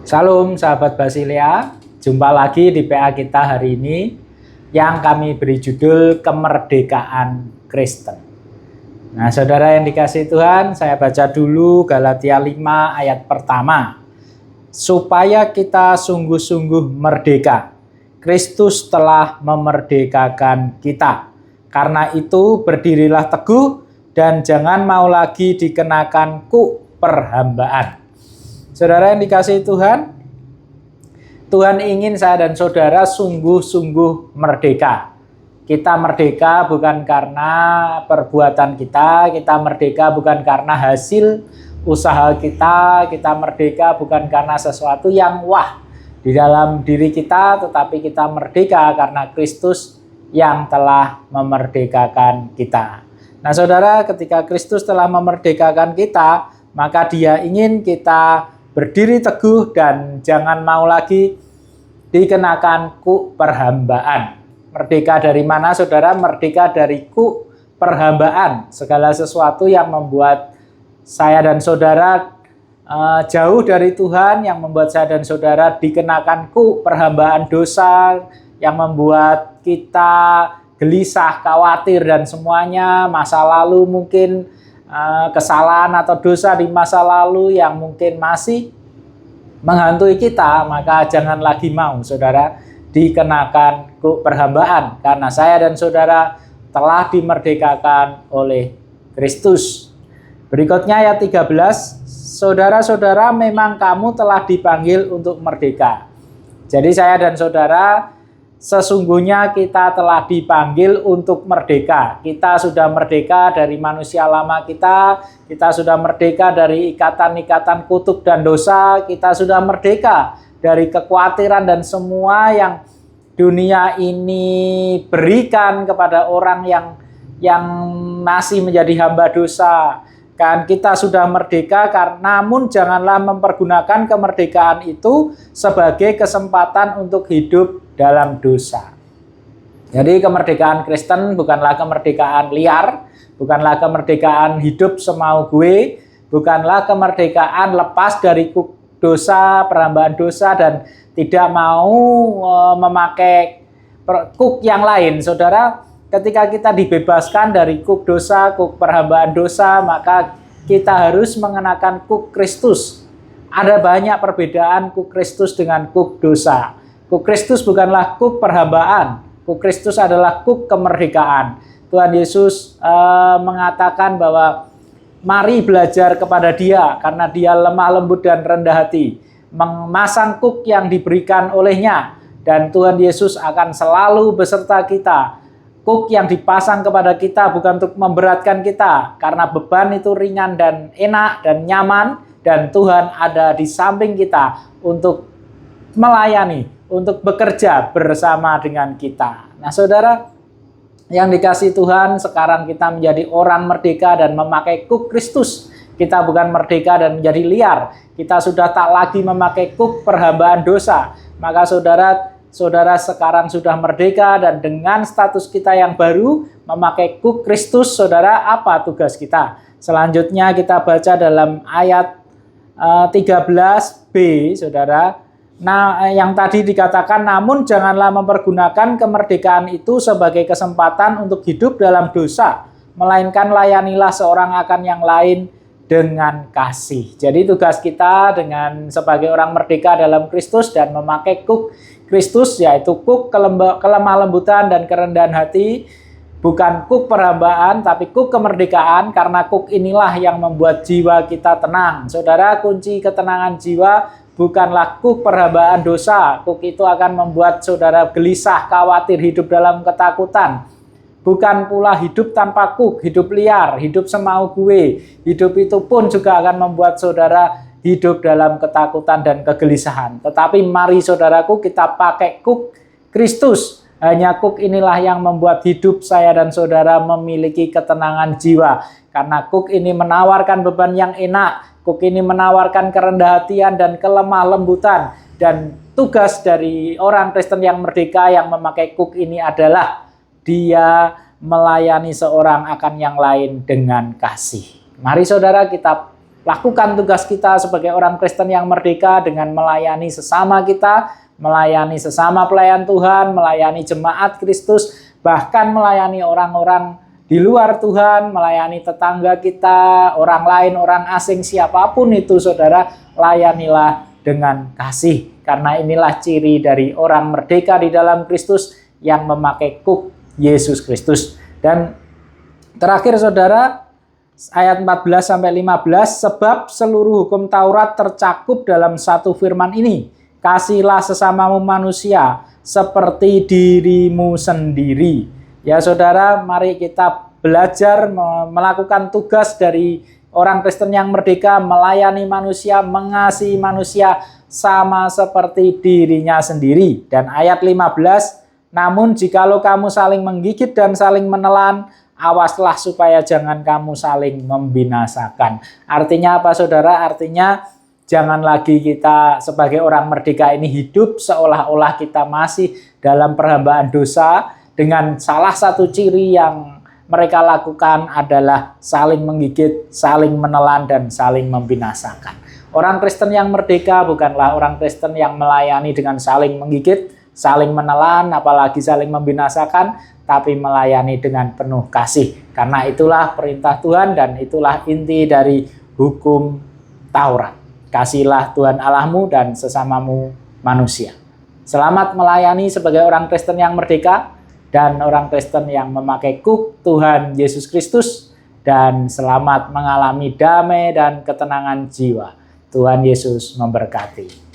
Salam sahabat Basilia, jumpa lagi di PA kita hari ini yang kami beri judul Kemerdekaan Kristen. Nah, saudara yang dikasihi Tuhan, saya baca dulu Galatia 5 ayat pertama. Supaya kita sungguh-sungguh merdeka, Kristus telah memerdekakan kita. Karena itu berdirilah teguh dan jangan mau lagi dikenakan kuk perhambaan. Saudara yang dikasihi Tuhan, Tuhan ingin saya dan saudara sungguh-sungguh merdeka. Kita merdeka bukan karena perbuatan kita merdeka bukan karena hasil usaha kita merdeka bukan karena sesuatu yang wah di dalam diri kita, tetapi kita merdeka karena Kristus yang telah memerdekakan kita. Nah, saudara, ketika Kristus telah memerdekakan kita, maka Dia ingin kita berdiri teguh dan jangan mau lagi dikenakan kuk perhambaan. Merdeka dari mana, saudara? Merdeka dari kuk perhambaan. Segala sesuatu yang membuat saya dan saudara jauh dari Tuhan, yang membuat saya dan saudara dikenakan kuk perhambaan dosa, yang membuat kita gelisah, khawatir, dan semuanya masa lalu mungkin kesalahan atau dosa di masa lalu yang mungkin masih menghantui kita, maka jangan lagi mau saudara dikenakan kuk perhambaan, karena saya dan saudara telah dimerdekakan oleh Kristus. Berikutnya ayat 13, saudara-saudara, memang kamu telah dipanggil untuk merdeka. Jadi saya dan saudara sesungguhnya kita telah dipanggil untuk merdeka. Kita sudah merdeka dari manusia lama kita sudah merdeka dari ikatan-ikatan kutuk dan dosa, kita sudah merdeka dari kekhawatiran dan semua yang dunia ini berikan kepada orang yang masih menjadi hamba dosa. Kan kita sudah merdeka, namun janganlah mempergunakan kemerdekaan itu sebagai kesempatan untuk hidup dalam dosa. Jadi kemerdekaan Kristen bukanlah kemerdekaan liar, bukanlah kemerdekaan hidup semau gue, bukanlah kemerdekaan lepas dari kuk dosa, perhambaan dosa, dan tidak mau memakai kuk yang lain. Saudara, ketika kita dibebaskan dari kuk dosa, kuk perhambaan dosa, maka kita harus mengenakan kuk Kristus. Ada banyak perbedaan kuk Kristus dengan kuk dosa. Kuk Kristus bukanlah kuk perhambaan. Kuk Kristus adalah kuk kemerdekaan. Tuhan Yesus mengatakan bahwa mari belajar kepada Dia karena Dia lemah lembut dan rendah hati. Memasang kuk yang diberikan olehnya. Dan Tuhan Yesus akan selalu beserta kita. Kuk yang dipasang kepada kita bukan untuk memberatkan kita, karena beban itu ringan dan enak dan nyaman, dan Tuhan ada di samping kita untuk melayani, untuk bekerja bersama dengan kita. Nah, saudara yang dikasihi Tuhan, sekarang kita menjadi orang merdeka dan memakai kuk Kristus. Kita bukan merdeka dan menjadi liar. Kita sudah tak lagi memakai kuk perhambaan dosa. Maka saudara sekarang sudah merdeka, dan dengan status kita yang baru memakai kuk Kristus, saudara, apa tugas kita? Selanjutnya kita baca dalam ayat 13b, saudara. Nah, yang tadi dikatakan, namun janganlah mempergunakan kemerdekaan itu sebagai kesempatan untuk hidup dalam dosa, melainkan layanilah seorang akan yang lain dengan kasih. Jadi tugas kita sebagai orang merdeka dalam Kristus dan memakai kuk Kristus, yaitu kuk kelemah lembutan dan kerendahan hati, bukan kuk perhambaan tapi kuk kemerdekaan, karena kuk inilah yang membuat jiwa kita tenang. Saudara, kunci ketenangan jiwa bukanlah kuk perhambaan dosa. Kuk itu akan membuat saudara gelisah, khawatir, hidup dalam ketakutan. Bukan pula hidup tanpa kuk, hidup liar, hidup semau gue. Hidup itu pun juga akan membuat saudara hidup dalam ketakutan dan kegelisahan. Tetapi mari saudaraku, kita pakai kuk Kristus. Hanya kuk inilah yang membuat hidup saya dan saudara memiliki ketenangan jiwa. Karena kuk ini menawarkan beban yang enak. Kuk ini menawarkan kerendahan hatian dan kelemah lembutan. Dan tugas dari orang Kristen yang merdeka yang memakai kuk ini adalah dia melayani seorang akan yang lain dengan kasih. Mari saudara, kita lakukan tugas kita sebagai orang Kristen yang merdeka dengan melayani sesama kita, melayani sesama pelayan Tuhan, melayani jemaat Kristus, bahkan melayani orang-orang di luar Tuhan, melayani tetangga kita, orang lain, orang asing, siapapun itu saudara, layanilah dengan kasih. Karena inilah ciri dari orang merdeka di dalam Kristus yang memakai kuk Yesus Kristus. Dan terakhir saudara, ayat 14-15, sebab seluruh hukum Taurat tercakup dalam satu firman ini, kasihlah sesamamu manusia seperti dirimu sendiri. Ya saudara, mari kita belajar melakukan tugas dari orang Kristen yang merdeka, melayani manusia, mengasihi manusia sama seperti dirinya sendiri. Dan ayat 15, namun jikalau kamu saling menggigit dan saling menelan, awaslah supaya jangan kamu saling membinasakan. Artinya apa saudara? Artinya jangan lagi kita sebagai orang merdeka ini hidup seolah-olah kita masih dalam perhambaan dosa, dengan salah satu ciri yang mereka lakukan adalah saling menggigit, saling menelan, dan saling membinasakan. Orang Kristen yang merdeka bukanlah orang Kristen yang melayani dengan saling menggigit, saling menelan, apalagi saling membinasakan, tapi melayani dengan penuh kasih. Karena itulah perintah Tuhan dan itulah inti dari hukum Taurat. Kasihlah Tuhan Allahmu dan sesamamu manusia. Selamat melayani sebagai orang Kristen yang merdeka dan orang Kristen yang memakai kuk Tuhan Yesus Kristus, dan selamat mengalami damai dan ketenangan jiwa. Tuhan Yesus memberkati.